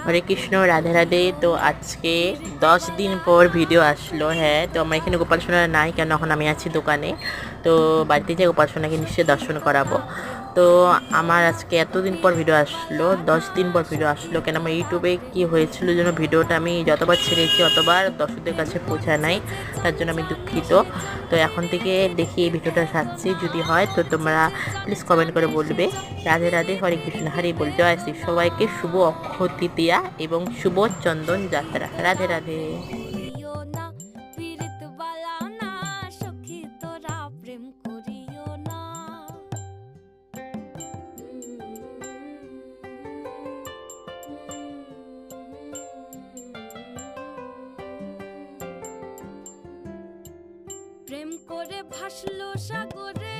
হরে কৃষ্ণ, রাধে রাধে। তো আজকে 10 দিন পর ভিডিও আসলো। হ্যাঁ, তো আমার এখানে গোপাল সোনা নাই, কেন এখন আমি আছি দোকানে। তো বাড়িতে যে গোপাল সোনাকে নিশ্চয়ই দর্শন করাবো। তো আমার আজকে এতদিন পর ভিডিও আসলো, 10 দিন পর ভিডিও আসলো। কেন আমার ইউটিউবে কি হয়েছিল যেন ভিডিওটা আমি যতবার ছেড়েছি অতবার দর্শকদের কাছে পৌঁছায় নাই, তার জন্য আমি দুঃখিত। তো এখন থেকে দেখি এই ভিডিওটা ছাড়ছি, যদি হয় তো তোমরা প্লিজ কমেন্ট করে বলবে। রাধে রাধে, হরে কৃষ্ণ, হরি বল, জয় শ্রী। সবাইকে শুভ অক্ষয় তৃতীয়া এবং শুভ চন্দন যাত্রা। রাধে রাধে। প্রেম করে ভাসলো সাগরে।